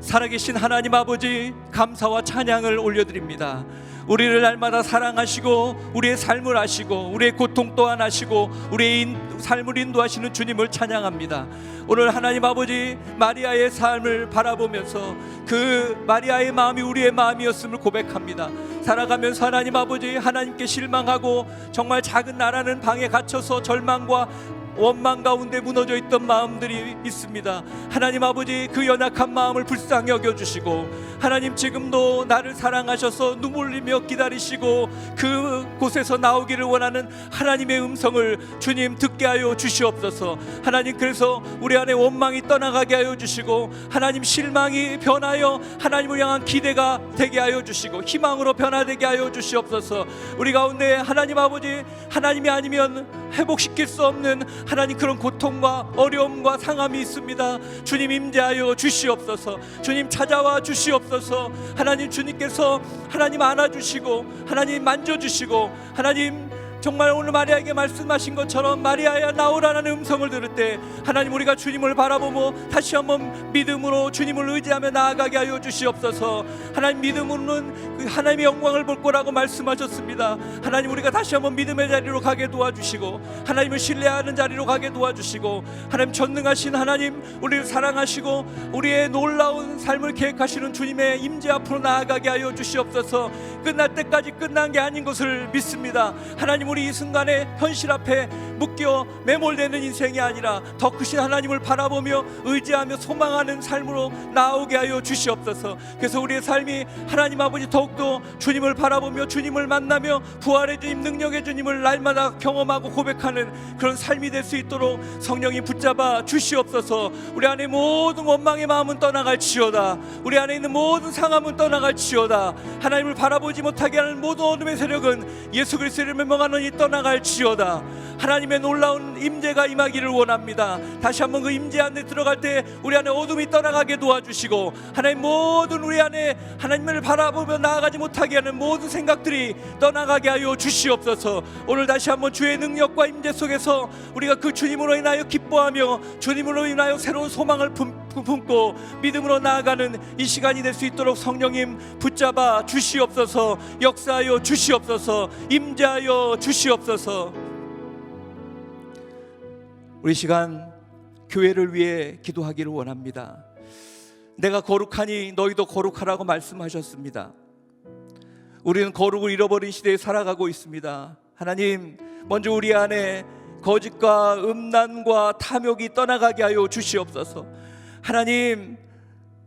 살아계신 하나님 아버지, 감사와 찬양을 올려드립니다. 우리를 날마다 사랑하시고 우리의 삶을 아시고 우리의 고통 또한 아시고 우리의 삶을 인도하시는 주님을 찬양합니다. 오늘 하나님 아버지, 마리아의 삶을 바라보면서 그 마리아의 마음이 우리의 마음이었음을 고백합니다. 살아가면서 하나님 아버지, 하나님께 실망하고 정말 작은 나라는 방에 갇혀서 절망과 원망 가운데 무너져 있던 마음들이 있습니다. 하나님 아버지, 그 연약한 마음을 불쌍히 여겨주시고, 하나님 지금도 나를 사랑하셔서 눈물 흘리며 기다리시고 그곳에서 나오기를 원하는 하나님의 음성을 주님 듣게 하여 주시옵소서. 하나님, 그래서 우리 안에 원망이 떠나가게 하여 주시고, 하나님 실망이 변하여 하나님을 향한 기대가 되게 하여 주시고 희망으로 변화되게 하여 주시옵소서. 우리 가운데 하나님 아버지, 하나님이 아니면 회복시킬 수 없는 하나님 그런 고통과 어려움과 상함이 있습니다. 주님 임재하여 주시옵소서. 주님 찾아와 주시옵소서. 하나님, 주님께서 하나님 안아주시고 하나님 만져주시고, 하나님 정말 오늘 마리아에게 말씀하신 것처럼 마리아야 나오라는 음성을 들을 때 하나님, 우리가 주님을 바라보며 다시 한번 믿음으로 주님을 의지하며 나아가게 하여 주시옵소서. 하나님, 믿음으로는 그 하나님의 영광을 볼 거라고 말씀하셨습니다. 하나님, 우리가 다시 한번 믿음의 자리로 가게 도와주시고 하나님을 신뢰하는 자리로 가게 도와주시고, 하나님 전능하신 하나님, 우리를 사랑하시고 우리의 놀라운 삶을 계획하시는 주님의 임재 앞으로 나아가게 하여 주시옵소서. 끝날 때까지 끝난 게 아닌 것을 믿습니다. 하나님, 우리 이 순간에 현실 앞에 묶여 매몰되는 인생이 아니라 더 크신 하나님을 바라보며 의지하며 소망하는 삶으로 나오게 하여 주시옵소서. 그래서 우리의 삶이 하나님 아버지 더욱더 주님을 바라보며 주님을 만나며 부활의 주님, 능력의 주님을 날마다 경험하고 고백하는 그런 삶이 될 수 있도록 성령이 붙잡아 주시옵소서. 우리 안에 모든 원망의 마음은 떠나갈지어다. 우리 안에 있는 모든 상함은 떠나갈지어다. 하나님을 바라보지 못하게 하는 모든 어둠의 세력은 예수 그리스도를 멸망하는 이 떠나갈지어다. 하나님의 놀라운 임재가 임하기를 원합니다. 다시 한번 그 임재 안에 들어갈 때 우리 안에 어둠이 떠나가게 도와주시고, 하나님 모든 우리 안에 하나님을 바라보며 나아가지 못하게 하는 모든 생각들이 떠나가게 하여 주시옵소서. 오늘 다시 한번 주의 능력과 임재 속에서 우리가 그 주님으로 인하여 기뻐하며 주님으로 인하여 새로운 소망을 품고 믿음으로 나아가는 이 시간이 될 수 있도록 성령님 붙잡아 주시옵소서. 역사하여 주시옵소서. 임재하여 주시옵소서. 우리 시간 교회를 위해 기도하기를 원합니다. 내가 거룩하니 너희도 거룩하라고 말씀하셨습니다. 우리는 거룩을 잃어버린 시대에 살아가고 있습니다. 하나님, 먼저 우리 안에 거짓과 음란과 탐욕이 떠나가게 하여 주시옵소서. 하나님,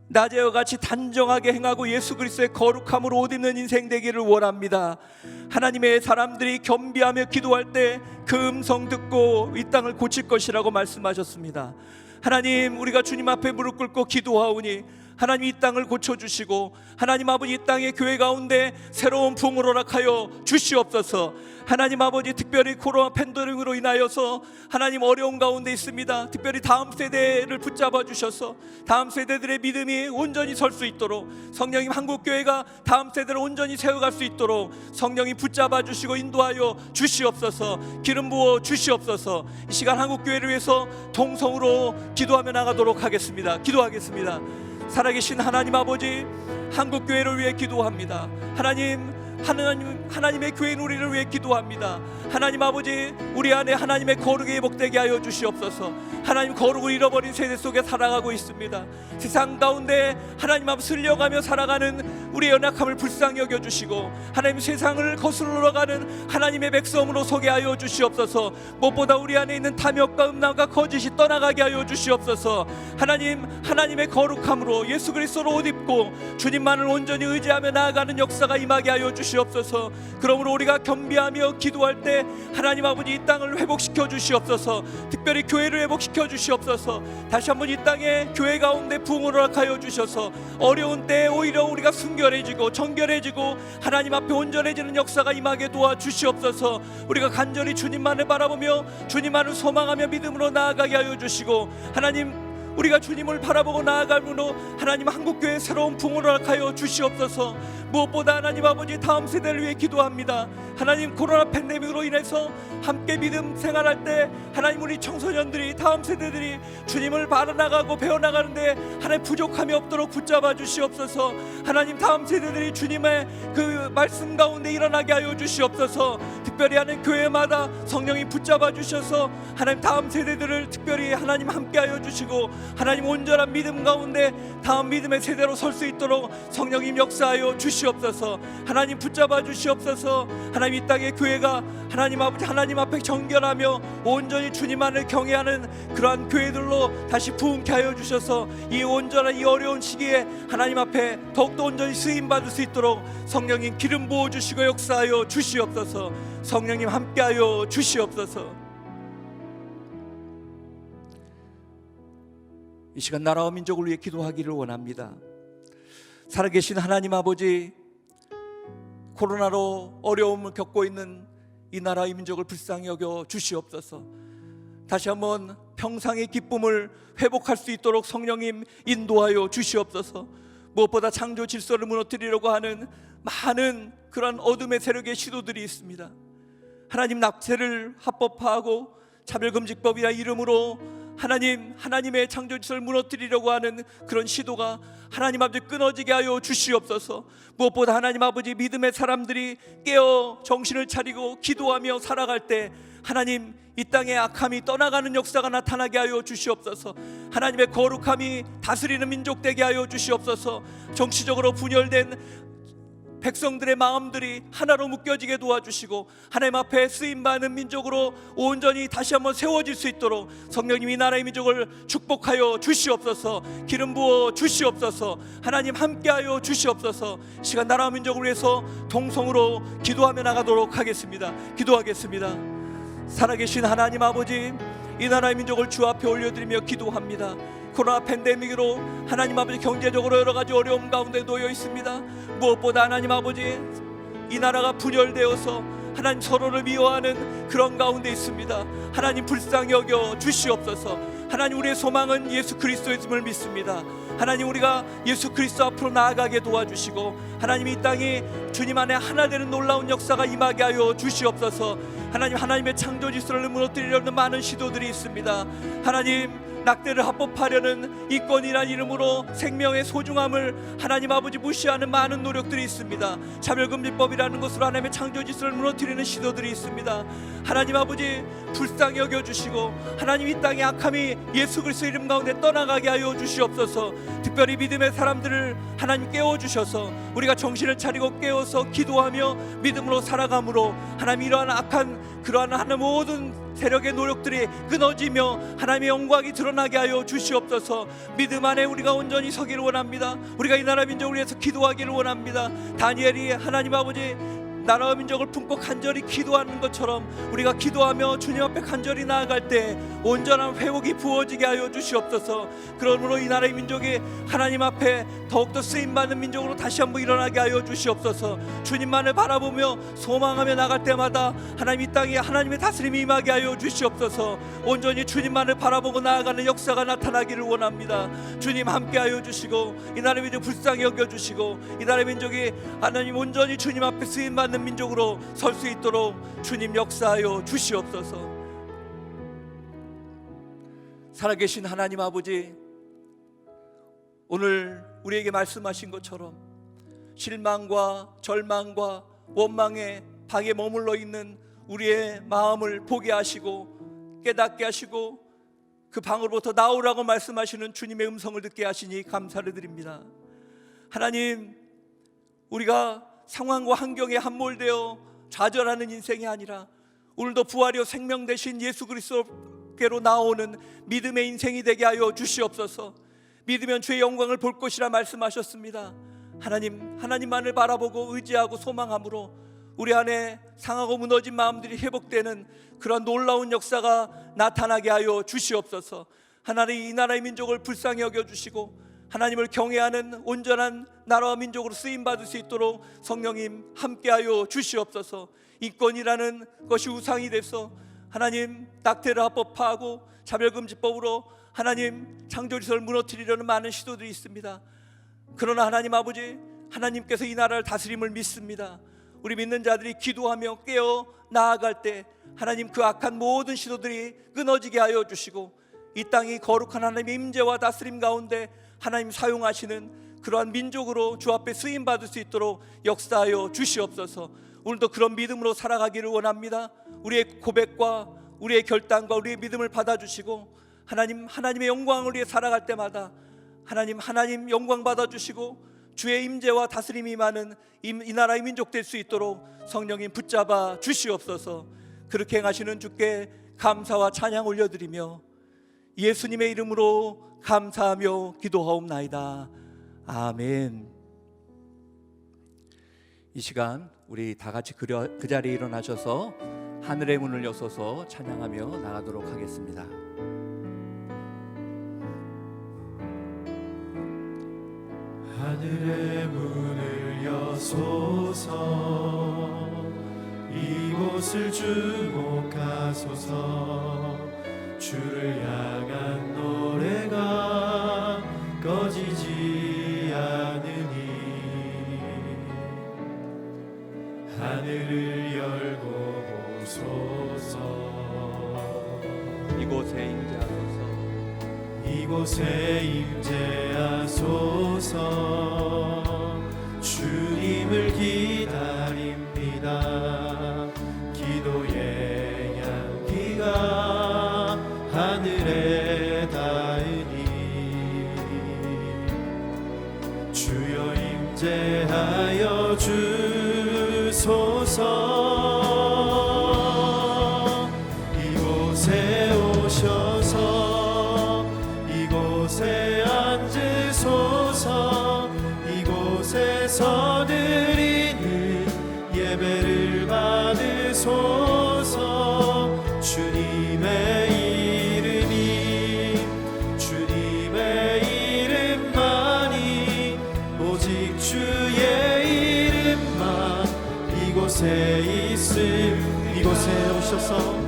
낮에와 같이 단정하게 행하고 예수 그리스도의 거룩함으로 옷 입는 인생 되기를 원합니다. 하나님의 사람들이 겸비하며 기도할 때 그 음성 듣고 이 땅을 고칠 것이라고 말씀하셨습니다. 하나님, 우리가 주님 앞에 무릎 꿇고 기도하오니 하나님 이 땅을 고쳐주시고, 하나님 아버지 이 땅의 교회 가운데 새로운 부흥을 허락하여 주시옵소서. 하나님 아버지, 특별히 코로나 팬데믹으로 인하여서 하나님 어려운 가운데 있습니다. 특별히 다음 세대를 붙잡아 주셔서 다음 세대들의 믿음이 온전히 설 수 있도록, 성령님 한국교회가 다음 세대를 온전히 세워갈 수 있도록 성령이 붙잡아 주시고 인도하여 주시옵소서. 기름 부어 주시옵소서. 이 시간 한국교회를 위해서 동성으로 기도하며 나가도록 하겠습니다. 기도하겠습니다. 살아계신 하나님 아버지, 한국교회를 위해 기도합니다. 하나님, 하나님의 교회인 우리를 위해 기도합니다. 하나님 아버지, 우리 안에 하나님의 거룩이 회복되게 하여 주시옵소서. 하나님, 거룩을 잃어버린 세대 속에 살아가고 있습니다. 세상 가운데 하나님 앞 쓸려가며 살아가는 우리의 연약함을 불쌍히 여겨주시고, 하나님 세상을 거스르러 가는 하나님의 백성으로 서게 하여 주시옵소서. 무엇보다 우리 안에 있는 탐욕과 음란과 거짓이 떠나가게 하여 주시옵소서. 하나님, 하나님의 거룩함으로 예수 그리스도로 옷 입고 주님만을 온전히 의지하며 나아가는 역사가 임하게 하여 주시옵소서. 그러므로 우리가 겸비하며 기도할 때 하나님 아버지, 이 땅을 회복시켜 주시옵소서. 특별히 교회를 회복시켜 주시옵소서. 다시 한번 이 땅에 교회 가운데 부흥을 허락하여 주셔서 어려운 때에 오히려 우리가 순결해지고 정결해지고 하나님 앞에 온전해지는 역사가 임하게 도와주시옵소서. 우리가 간절히 주님만을 바라보며 주님만을 소망하며 믿음으로 나아가게 하여 주시고, 하나님, 우리가 주님을 바라보고 나아감으로 하나님 한국교회 새로운 부흥을 허락하여 주시옵소서. 무엇보다 하나님 아버지, 다음 세대를 위해 기도합니다. 하나님, 코로나 팬데믹으로 인해서 함께 믿음 생활할 때 하나님, 우리 청소년들이, 다음 세대들이 주님을 바라나가고 배워나가는데 하나님 부족함이 없도록 붙잡아 주시옵소서. 하나님, 다음 세대들이 주님의 그 말씀 가운데 일어나게 하여 주시옵소서. 특별히 하는 교회마다 성령이 붙잡아 주셔서 하나님, 다음 세대들을 특별히 하나님 함께 하여 주시고, 하나님 온전한 믿음 가운데 다음 믿음의 세대로 설 수 있도록 성령님 역사하여 주시옵소서. 하나님 붙잡아 주시옵소서. 하나님, 이 땅의 교회가 하나님 아버지, 하나님 앞에 정결하며 온전히 주님만을 경외하는 그러한 교회들로 다시 부흥케 하여 주셔서 이 온전한 이 어려운 시기에 하나님 앞에 더욱더 온전히 쓰임받을 수 있도록 성령님 기름 부어주시고 역사하여 주시옵소서. 성령님 함께하여 주시옵소서. 이 시간 나라와 민족을 위해 기도하기를 원합니다. 살아계신 하나님 아버지, 코로나로 어려움을 겪고 있는 이 나라의 민족을 불쌍히 여겨 주시옵소서. 다시 한번 평상의 기쁨을 회복할 수 있도록 성령님 인도하여 주시옵소서. 무엇보다 창조 질서를 무너뜨리려고 하는 많은 그런 어둠의 세력의 시도들이 있습니다. 하나님, 낙태를 합법화하고 차별금지법이라 이름으로 하나님의 창조 질서를 무너뜨리려고 하는 그런 시도가 하나님 아버지 끊어지게 하여 주시옵소서. 무엇보다 하나님 아버지, 믿음의 사람들이 깨어 정신을 차리고 기도하며 살아갈 때 하나님, 이 땅의 악함이 떠나가는 역사가 나타나게 하여 주시옵소서. 하나님의 거룩함이 다스리는 민족 되게 하여 주시옵소서. 정치적으로 분열된 백성들의 마음들이 하나로 묶여지게 도와주시고 하나님 앞에 쓰임받는 민족으로 온전히 다시 한번 세워질 수 있도록 성령님, 이 나라의 민족을 축복하여 주시옵소서. 기름 부어 주시옵소서. 하나님 함께하여 주시옵소서. 시간 나라와 민족을 위해서 동성으로 기도하며 나가도록 하겠습니다. 기도하겠습니다. 살아계신 하나님 아버지, 이 나라의 민족을 주 앞에 올려드리며 기도합니다. 코로나 팬데믹으로 하나님 아버지, 경제적으로 여러 가지 어려움 가운데 놓여 있습니다. 무엇보다 하나님 아버지, 이 나라가 분열되어서 하나님 서로를 미워하는 그런 가운데 있습니다. 하나님 불쌍히 여겨 주시옵소서. 하나님, 우리의 소망은 예수 그리스도임을 믿습니다. 하나님, 우리가 예수 그리스도 앞으로 나아가게 도와주시고 하나님, 이 땅이 주님 안에 하나 되는 놀라운 역사가 임하게 하여 주시옵소서. 하나님, 하나님의 창조 질서를 무너뜨리려는 많은 시도들이 있습니다. 하나님, 낙태를 합법화하려는 이권이라는 이름으로 생명의 소중함을 하나님 아버지 무시하는 많은 노력들이 있습니다. 차별금지법이라는 것으로 하나님의 창조 질서를 무너뜨리는 시도들이 있습니다. 하나님 아버지, 불쌍히 여겨주시고 하나님, 이 땅의 악함이 예수 그리스도 이름 가운데 떠나가게 하여 주시옵소서. 특별히 믿음의 사람들을 하나님 깨워주셔서 우리가 정신을 차리고 깨워서 기도하며 믿음으로 살아감으로 하나님, 이러한 악한 그러한 하나님 모든 세력의 노력들이 끊어지며 하나님의 영광이 드러나게 하여 주시옵소서. 믿음 안에 우리가 온전히 서기를 원합니다. 우리가 이 나라 민족을 위해서 기도하기를 원합니다. 다니엘이 하나님 아버지, 나라와 민족을 품고 간절히 기도하는 것처럼 우리가 기도하며 주님 앞에 간절히 나아갈 때 온전한 회복이 부어지게 하여 주시옵소서. 그러므로 이 나라의 민족이 하나님 앞에 더욱더 쓰임받는 민족으로 다시 한번 일어나게 하여 주시옵소서. 주님만을 바라보며 소망하며 나갈 때마다 하나님, 이 땅에 하나님의 다스림이 임하게 하여 주시옵소서. 온전히 주님만을 바라보고 나아가는 역사가 나타나기를 원합니다. 주님 함께하여 주시고 이 나라의 민족 불쌍히 여겨주시고 이 나라의 민족이 하나님 온전히 주님 앞에 쓰임받는 민족으로 설 수 있도록 주님 역사하여 주시옵소서. 살아계신 하나님 아버지, 오늘 우리에게 말씀하신 것처럼 실망과 절망과 원망의 방에 머물러 있는 우리의 마음을 보게 하시고 깨닫게 하시고 그 방으로부터 나오라고 말씀하시는 주님의 음성을 듣게 하시니 감사를 드립니다. 하나님, 우리가 상황과 환경에 함몰되어 좌절하는 인생이 아니라 오늘도 부활이요 생명 되신 예수 그리스도께로 나오는 믿음의 인생이 되게 하여 주시옵소서. 믿으면 주의 영광을 볼 것이라 말씀하셨습니다. 하나님만을 바라보고 의지하고 소망함으로 우리 안에 상하고 무너진 마음들이 회복되는 그런 놀라운 역사가 나타나게 하여 주시옵소서. 하나님, 이 나라의 민족을 불쌍히 여겨주시고 하나님을 경외하는 온전한 나라와 민족으로 쓰임받을 수 있도록 성령님 함께하여 주시옵소서. 인권이라는 것이 우상이 돼서 하나님 낙태를 합법화하고 차별금지법으로 하나님 창조리서를 무너뜨리려는 많은 시도들이 있습니다. 그러나 하나님 아버지, 하나님께서 이 나라를 다스림을 믿습니다. 우리 믿는 자들이 기도하며 깨어 나아갈 때 하나님 그 악한 모든 시도들이 끊어지게 하여 주시고 이 땅이 거룩한 하나님의 임재와 다스림 가운데 하나님 사용하시는 그러한 민족으로 주 앞에 쓰임받을 수 있도록 역사하여 주시옵소서. 오늘도 그런 믿음으로 살아가기를 원합니다. 우리의 고백과 우리의 결단과 우리의 믿음을 받아주시고 하나님의 영광을 위해 살아갈 때마다 하나님 영광 받아주시고 주의 임재와 다스림이 임하는 이 나라의 민족 될 수 있도록 성령님 붙잡아 주시옵소서. 그렇게 행하시는 주께 감사와 찬양 올려드리며 예수님의 이름으로 감사하며 기도하옵나이다. 아멘. 이 시간 우리 다 같이 그 자리에 일어나셔서 하늘의 문을 여서서 찬양하며 나가도록 하겠습니다. 하늘의 문을 여소서 이곳을 주목하소서 주를 향한 노래가 꺼지지 않으니 하늘을 열고 보소서 이곳에 임재하소서 이곳에 임재하소서 주님을 기다립니다 기도의 향기가 하늘에 닿으니 주여 임재하여 주소서 이곳에 오셔서 이곳에 앉으소서 이곳에서 드리는 예배를 받으소서 주님의 이름만이 오직 주의 이름만 이곳에 있음 이곳에 오셔서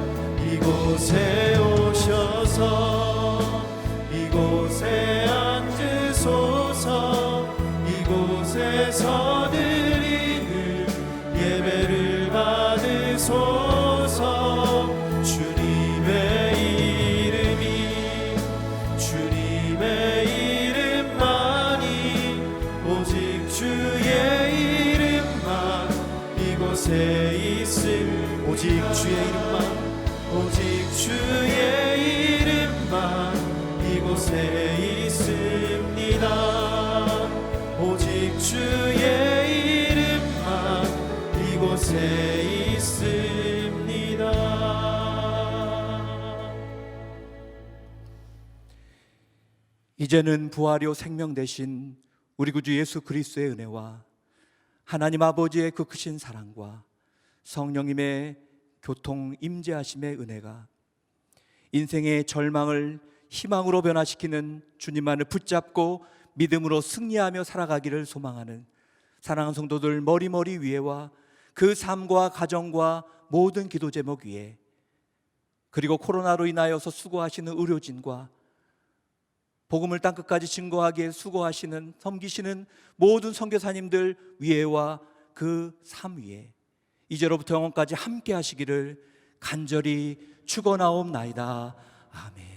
이곳에 앉으소서 이곳에서 드리는 예배를 받으소서 주님의 이름만이 오직 주의 이름만 이곳에 있음 오직 주의 이름만 이곳에 있습니다 오직 주의 이름만 이곳에 있습니다. 이제는 부활이요 생명 되신 우리 구주 예수 그리스도의 은혜와 하나님 아버지의 그 크신 사랑과 성령님의 교통 임재하심의 은혜가 인생의 절망을 희망으로 변화시키는 주님만을 붙잡고 믿음으로 승리하며 살아가기를 소망하는 사랑하는 성도들 머리 위에와 그 삶과 가정과 모든 기도 제목 위에 그리고 코로나로 인하여서 수고하시는 의료진과 복음을 땅끝까지 증거하기에 수고하시는 섬기시는 모든 선교사님들 위에와 그 삶 위에 이제로부터 영원까지 함께 하시기를 간절히 축원하옵나이다. 아멘.